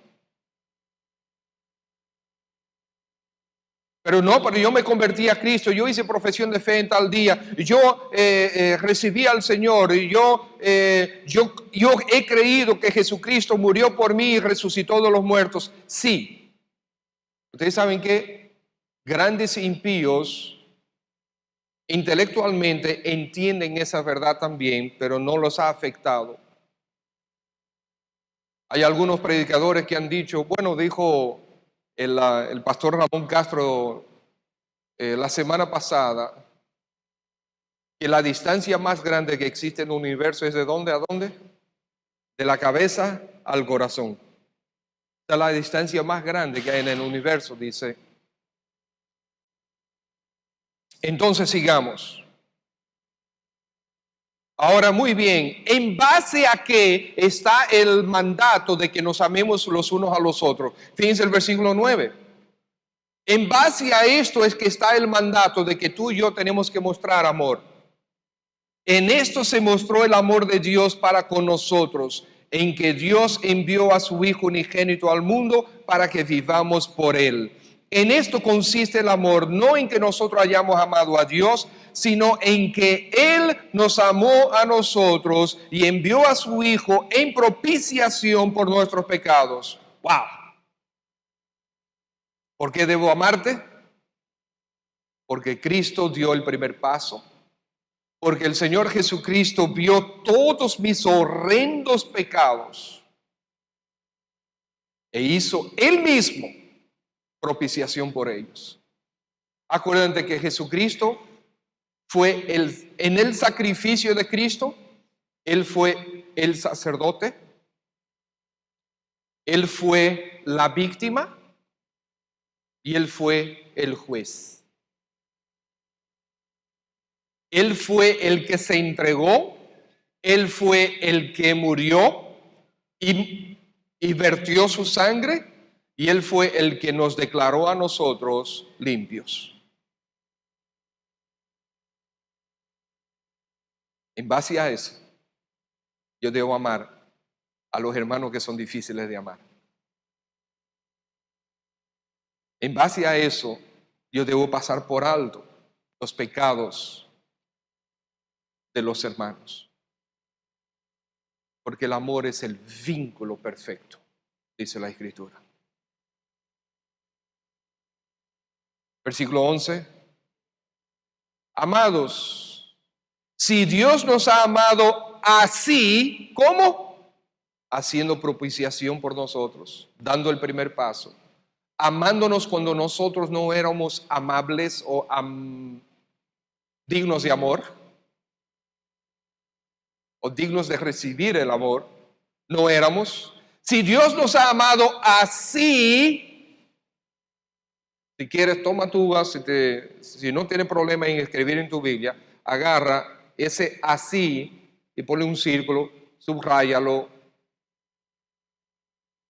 Pero yo me convertí a Cristo, yo hice profesión de fe en tal día, yo recibí al Señor, y yo he creído que Jesucristo murió por mí y resucitó de los muertos. Sí. Ustedes saben que grandes impíos intelectualmente entienden esa verdad también, pero no los ha afectado. Hay algunos predicadores que han dicho, bueno, dijo el pastor Ramón Castro la semana pasada, que la distancia más grande que existe en el universo es ¿de dónde a dónde? De la cabeza al corazón. Esa es la distancia más grande que hay en el universo, dice. Entonces sigamos. Ahora muy bien, ¿en base a qué está el mandato de que nos amemos los unos a los otros? Fíjense el versículo 9. En base a esto es que está el mandato de que tú y yo tenemos que mostrar amor. En esto se mostró el amor de Dios para con nosotros, en que Dios envió a su Hijo unigénito al mundo para que vivamos por él. En esto consiste el amor, no en que nosotros hayamos amado a Dios, sino en que Él nos amó a nosotros y envió a su Hijo en propiciación por nuestros pecados. ¡Wow! ¿Por qué debo amarte? Porque Cristo dio el primer paso. Porque el Señor Jesucristo vio todos mis horrendos pecados e hizo Él mismo propiciación por ellos. Acuérdate que Jesucristo fue en el sacrificio de Cristo, Él fue el sacerdote, Él fue la víctima y Él fue el juez. Él fue el que se entregó, Él fue el que murió y vertió su sangre, y Él fue el que nos declaró a nosotros limpios. En base a eso, yo debo amar a los hermanos que son difíciles de amar. En base a eso, yo debo pasar por alto los pecados de los hermanos. Porque el amor es el vínculo perfecto, dice la Escritura. Versículo 11. Amados, si Dios nos ha amado así, ¿cómo? Haciendo propiciación por nosotros, dando el primer paso, amándonos cuando nosotros no éramos amables o dignos de amor, o dignos de recibir el amor, no éramos. Si Dios nos ha amado así, si quieres toma tu uva, si no tienes problema en escribir en tu Biblia, agarra ese así y ponle un círculo, subráyalo.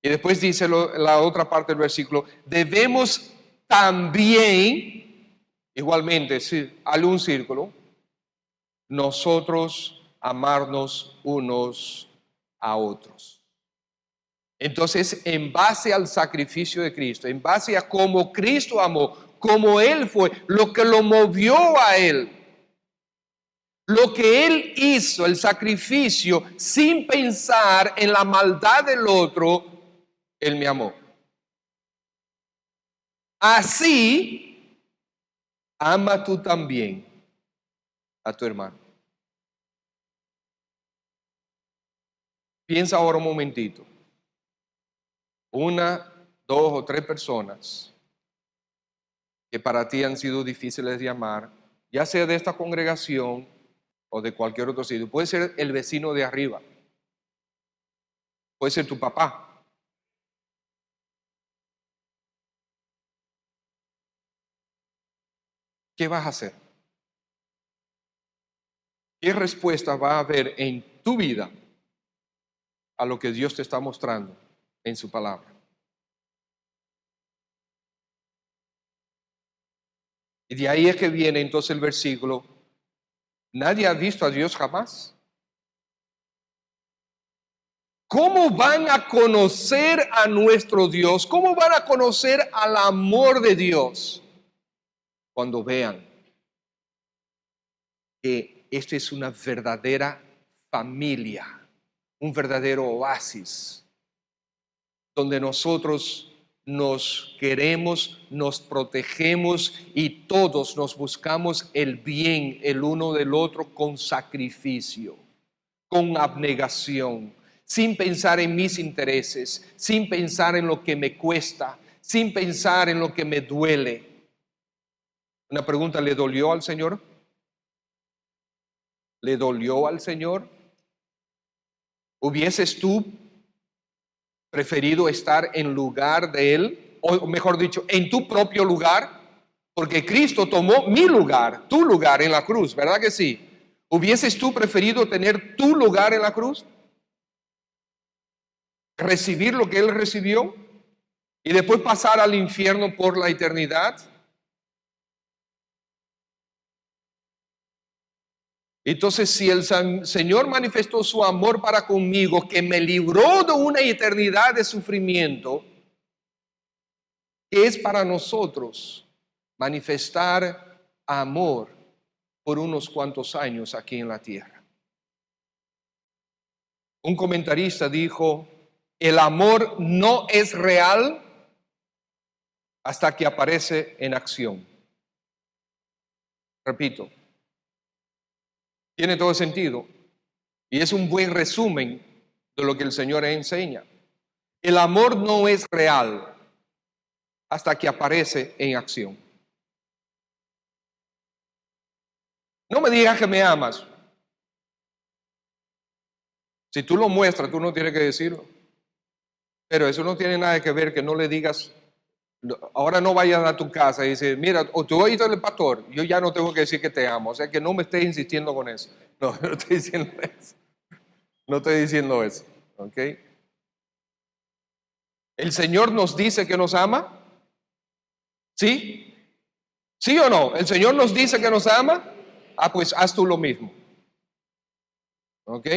Y después dice la otra parte del versículo, debemos también, igualmente, hazle un círculo, nosotros amarnos unos a otros. Entonces, en base al sacrificio de Cristo, en base a cómo Cristo amó, cómo Él fue, lo que lo movió a Él, lo que Él hizo, el sacrificio, sin pensar en la maldad del otro, Él me amó. Así, ama tú también a tu hermano. Piensa ahora un momentito. Una, dos o tres personas que para ti han sido difíciles de amar, ya sea de esta congregación o de cualquier otro sitio. Puede ser el vecino de arriba. Puede ser tu papá. ¿Qué vas a hacer? ¿Qué respuesta va a haber en tu vida a lo que Dios te está mostrando en su palabra? Y de ahí es que viene entonces el versículo, nadie ha visto a Dios jamás. ¿Cómo van a conocer a nuestro Dios? ¿Cómo van a conocer al amor de Dios? Cuando vean que esta es una verdadera familia, un verdadero oasis, donde nosotros nos queremos, nos protegemos y todos nos buscamos el bien el uno del otro con sacrificio, con abnegación, sin pensar en mis intereses, sin pensar en lo que me cuesta, sin pensar en lo que me duele. Una pregunta, ¿le dolió al Señor? ¿Le dolió al Señor? ¿Hubieses tú preferido estar en lugar de Él? O mejor dicho, en tu propio lugar, porque Cristo tomó mi lugar, tu lugar en la cruz, ¿verdad que sí? ¿Hubieses tú preferido tener tu lugar en la cruz? ¿Recibir lo que Él recibió? ¿Y después pasar al infierno por la eternidad? Entonces, si el Señor manifestó su amor para conmigo, que me libró de una eternidad de sufrimiento, ¿qué es para nosotros manifestar amor por unos cuantos años aquí en la tierra? Un comentarista dijo, el amor no es real hasta que aparece en acción. Repito, tiene todo sentido y es un buen resumen de lo que el Señor enseña. El amor no es real hasta que aparece en acción. No me digas que me amas. Si tú lo muestras, tú no tienes que decirlo. Pero eso no tiene nada que ver que no le digas Ahora no vayas a tu casa y dices, mira, o tú oíste el pastor, yo ya no tengo que decir que te amo. O sea que no me estés insistiendo con eso. No, no estoy diciendo eso. No estoy diciendo eso. ¿Ok? ¿El Señor nos dice que nos ama? ¿Sí? ¿Sí o no? ¿El Señor nos dice que nos ama? Ah, pues haz tú lo mismo. ¿Ok?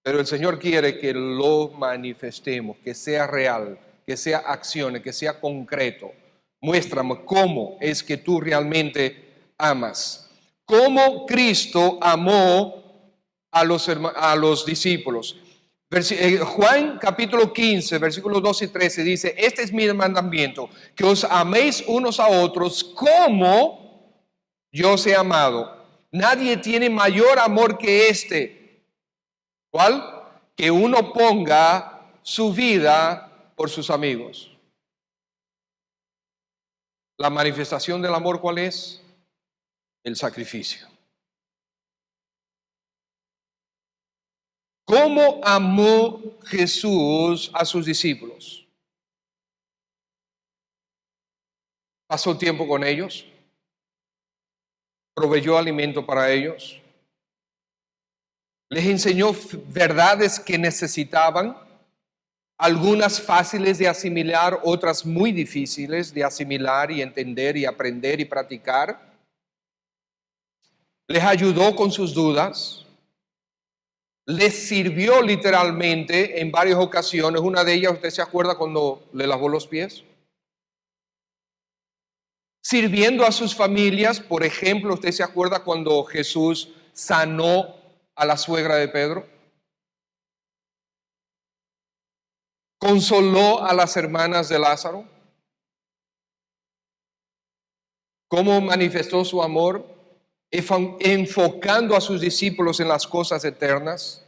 Pero el Señor quiere que lo manifestemos, que sea real, que sea acciones, que sea concreto. Muéstrame cómo es que tú realmente amas. Cómo Cristo amó a los discípulos. Juan capítulo 15, versículos 12 y 13 dice, este es mi mandamiento, que os améis unos a otros como yo os he amado. Nadie tiene mayor amor que este. ¿Cuál? Que uno ponga su vida por sus amigos. La manifestación del amor, ¿cuál es? El sacrificio. ¿Cómo amó Jesús a sus discípulos? Pasó tiempo con ellos, proveyó alimento para ellos, les enseñó verdades que necesitaban, algunas fáciles de asimilar, otras muy difíciles de asimilar y entender y aprender y practicar. Les ayudó con sus dudas, les sirvió literalmente en varias ocasiones. Una de ellas, ¿usted se acuerda cuando le lavó los pies? Sirviendo a sus familias, por ejemplo, ¿usted se acuerda cuando Jesús sanó a la suegra de Pedro? Consoló a las hermanas de Lázaro. ¿Cómo manifestó su amor? Enfocando a sus discípulos en las cosas eternas,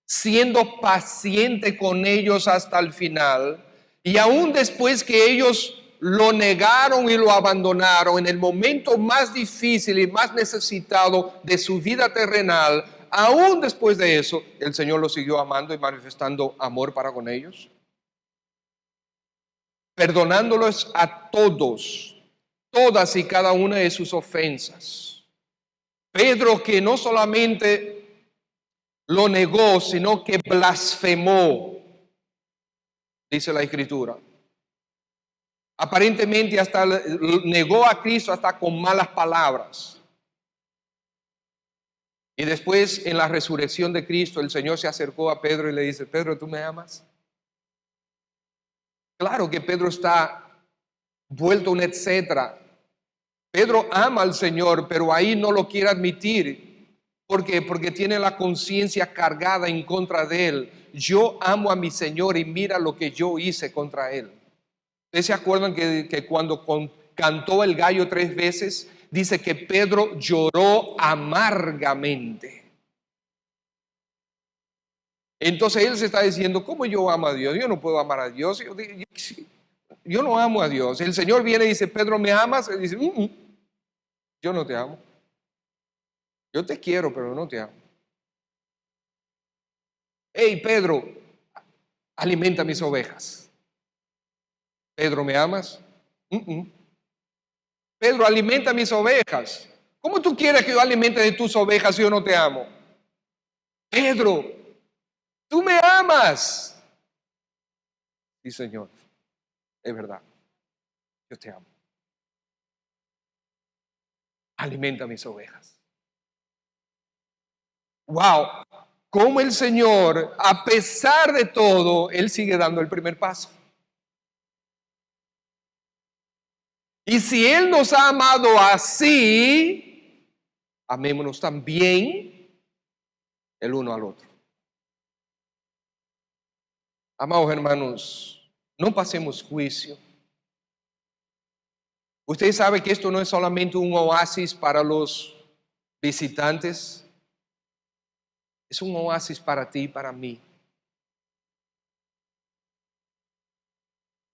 siendo paciente con ellos hasta el final, y aún después que ellos lo negaron y lo abandonaron en el momento más difícil y más necesitado de su vida terrenal, aún después de eso, el Señor los siguió amando y manifestando amor para con ellos, perdonándolos a todos, todas y cada una de sus ofensas. Pedro, que no solamente lo negó, sino que blasfemó, dice la Escritura. Aparentemente hasta negó a Cristo hasta con malas palabras. Y después en la resurrección de Cristo el Señor se acercó a Pedro y le dice, Pedro, ¿tú me amas? Claro que Pedro está vuelto un etcétera. Pedro ama al Señor, pero ahí no lo quiere admitir. ¿Por qué? Porque tiene la conciencia cargada en contra de él. Yo amo a mi Señor y mira lo que yo hice contra él. ¿Ustedes se acuerdan que cuando cantó el gallo 3 veces, dice que Pedro lloró amargamente? Entonces él se está diciendo, ¿cómo yo amo a Dios? Yo no puedo amar a Dios. Yo no amo a Dios. El Señor viene y dice, Pedro, ¿me amas? Él dice, yo no te amo. Yo te quiero, pero no te amo. Hey, Pedro, alimenta mis ovejas. Pedro, ¿me amas? Pedro, alimenta mis ovejas. ¿Cómo tú quieres que yo alimente de tus ovejas si yo no te amo? Pedro, tú me amas. Sí, Señor, es verdad. Yo te amo. Alimenta mis ovejas. Wow, cómo el Señor, a pesar de todo, Él sigue dando el primer paso. Y si Él nos ha amado así, amémonos también el uno al otro. Amados hermanos, no pasemos juicio. Usted sabe que esto no es solamente un oasis para los visitantes, es un oasis para ti y para mí.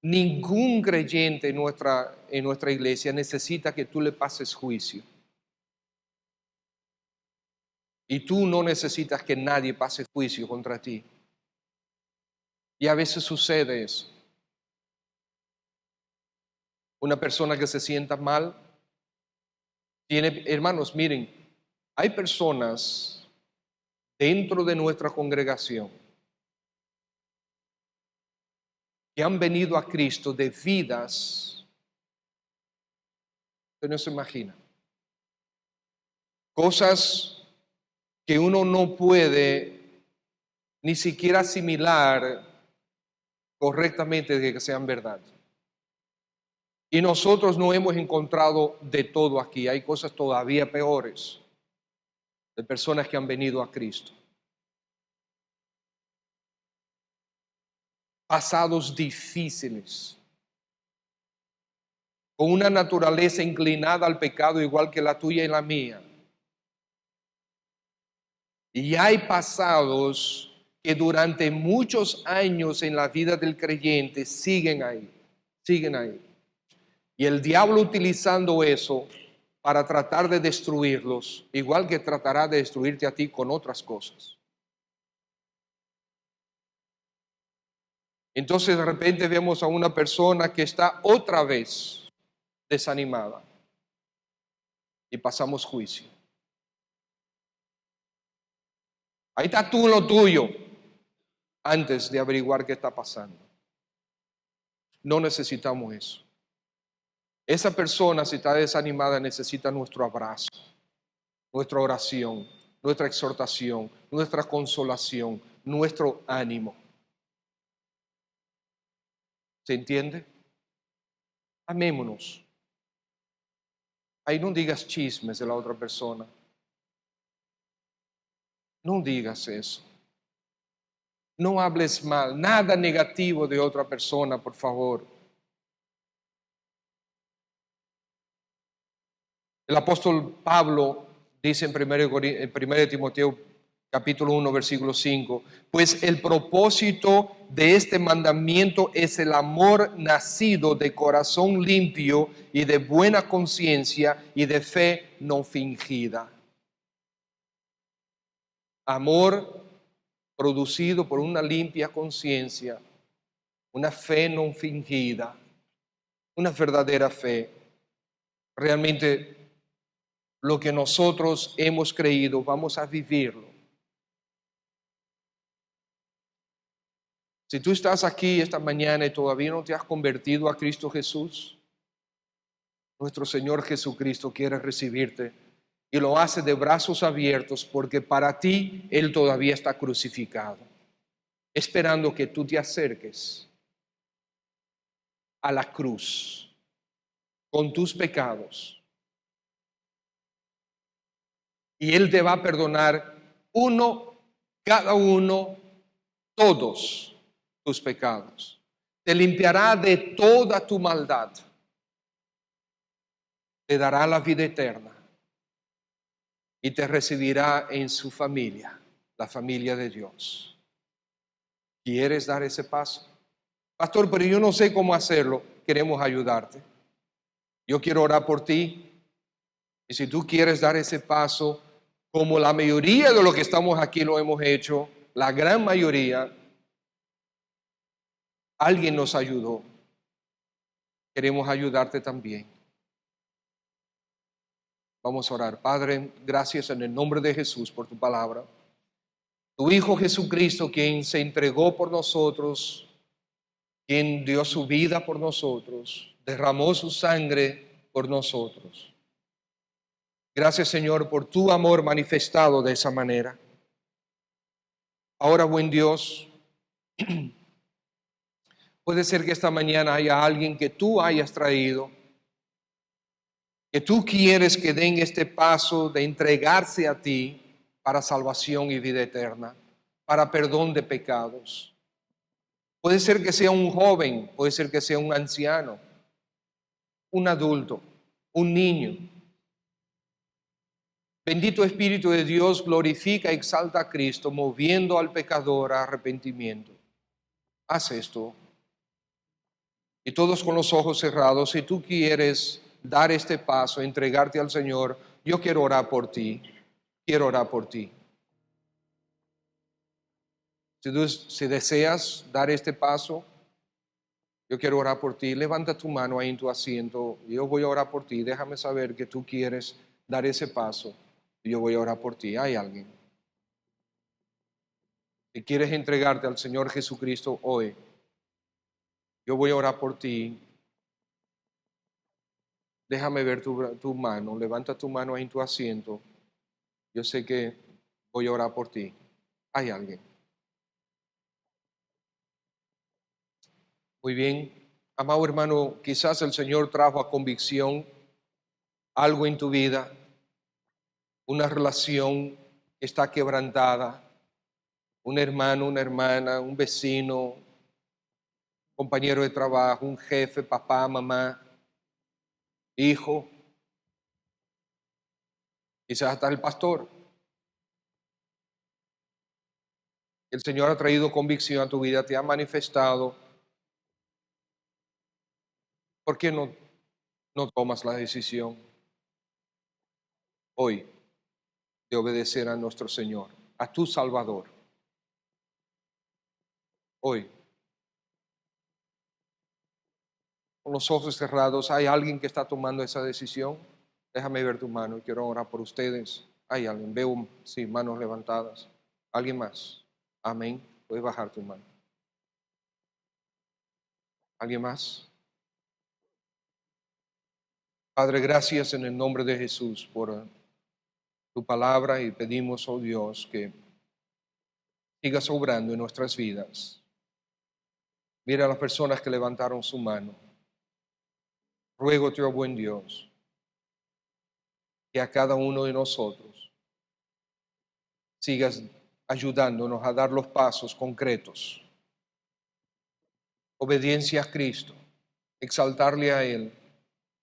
Ningún creyente en nuestra iglesia necesita que tú le pases juicio. Y tú no necesitas que nadie pase juicio contra ti. Y a veces sucede eso. una persona que se sienta mal. Hermanos, miren, hay personas dentro de nuestra congregación que han venido a Cristo de vidas que no se imagina. Cosas que uno no puede ni siquiera asimilar correctamente de que sean verdad. Y nosotros no hemos encontrado de todo aquí. Hay cosas todavía peores de personas que han venido a Cristo. Pasados difíciles, con una naturaleza inclinada al pecado igual que la tuya y la mía. Y hay pasados que durante muchos años en la vida del creyente siguen ahí. Y el diablo utilizando eso para tratar de destruirlos, igual que tratará de destruirte a ti con otras cosas. Entonces de repente vemos a una persona que está otra vez desanimada y pasamos juicio. Ahí está tú en lo tuyo antes de averiguar qué está pasando. No necesitamos eso. Esa persona, si está desanimada, necesita nuestro abrazo, nuestra oración, nuestra exhortación, nuestra consolación, nuestro ánimo. ¿Se entiende? Amémonos. Ahí no digas chismes de la otra persona. No digas eso. No hables mal, nada negativo de otra persona, por favor. El apóstol Pablo dice en 1 Timoteo capítulo 1, versículo 5, pues el propósito de este mandamiento es el amor nacido de corazón limpio y de buena conciencia y de fe no fingida. Amor producido por una limpia conciencia, una fe no fingida, una verdadera fe. Realmente lo que nosotros hemos creído, vamos a vivirlo. Si tú estás aquí esta mañana y todavía no te has convertido a Cristo Jesús, nuestro Señor Jesucristo quiere recibirte y lo hace de brazos abiertos porque para ti Él todavía está crucificado, esperando que tú te acerques a la cruz con tus pecados y Él te va a perdonar cada uno, todos tus pecados. Te limpiará de toda tu maldad. Te dará la vida eterna y te recibirá en su familia, la familia de Dios. ¿Quieres dar ese paso? Pastor, pero yo no sé cómo hacerlo. Queremos ayudarte. Yo quiero orar por ti. Y si tú quieres dar ese paso, como la mayoría de los que estamos aquí lo hemos hecho, la gran mayoría, alguien nos ayudó. Queremos ayudarte también. Vamos a orar. Padre, gracias en el nombre de Jesús por tu palabra. Tu Hijo Jesucristo, quien se entregó por nosotros, quien dio su vida por nosotros, derramó su sangre por nosotros. Gracias, Señor, por tu amor manifestado de esa manera. Ahora, buen Dios, puede ser que esta mañana haya alguien que tú hayas traído, que tú quieres que den este paso de entregarse a ti para salvación y vida eterna, para perdón de pecados. Puede ser que sea un joven, puede ser que sea un anciano, un adulto, un niño. Bendito Espíritu de Dios, glorifica y exalta a Cristo, moviendo al pecador a arrepentimiento. Haz esto. Y todos con los ojos cerrados, si tú quieres dar este paso, entregarte al Señor, yo quiero orar por ti. Quiero orar por ti. Si deseas dar este paso, Yo quiero orar por ti. Levanta tu mano ahí en tu asiento. Yo voy a orar por ti. Déjame saber que tú quieres dar ese paso. Y yo voy a orar por ti. ¿Hay alguien? Si quieres entregarte al Señor Jesucristo hoy, yo voy a orar por ti. Déjame ver tu mano. Levanta tu mano ahí en tu asiento. Yo sé que voy a orar por ti. ¿Hay alguien? Muy bien. Amado hermano, quizás el Señor trajo a convicción algo en tu vida, una relación que está quebrantada, un hermano, una hermana, un vecino, compañero de trabajo, un jefe, papá, mamá, hijo, quizás hasta el pastor. El Señor ha traído convicción a tu vida, te ha manifestado. ¿Por qué no tomas la decisión hoy de obedecer a nuestro Señor, a tu Salvador? Hoy, con los ojos cerrados, ¿hay alguien que está tomando esa decisión? Déjame ver tu mano, quiero orar por ustedes. Hay alguien, veo, sí, manos levantadas. ¿Alguien más? Amén. Puedes bajar tu mano. ¿Alguien más? Padre, gracias en el nombre de Jesús por tu palabra y pedimos, oh Dios, que sigas obrando en nuestras vidas. Mira a las personas que levantaron su mano. Ruégote, oh buen Dios, que a cada uno de nosotros sigas ayudándonos a dar los pasos concretos. Obediencia a Cristo, exaltarle a Él,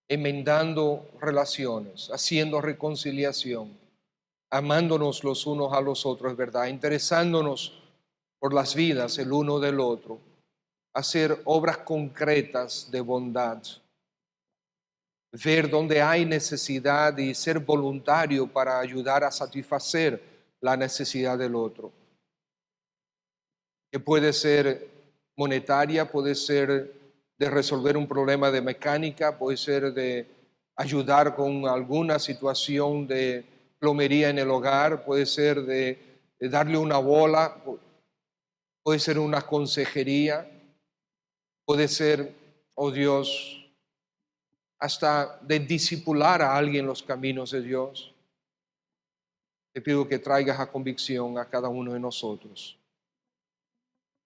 enmendando relaciones, haciendo reconciliación, amándonos los unos a los otros, ¿verdad? Interesándonos por las vidas el uno del otro, hacer obras concretas de bondad, ver dónde hay necesidad y ser voluntario para ayudar a satisfacer la necesidad del otro, que puede ser monetaria, puede ser de resolver un problema de mecánica, puede ser de ayudar con alguna situación de plomería en el hogar, puede ser de darle una bola, puede ser una consejería, puede ser, oh Dios, hasta de discipular a alguien los caminos de Dios. Te pido que traigas a convicción a cada uno de nosotros.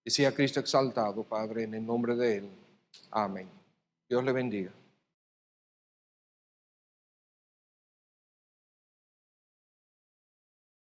Y sea Cristo exaltado, Padre, en el nombre de Él. Amén. Dios le bendiga.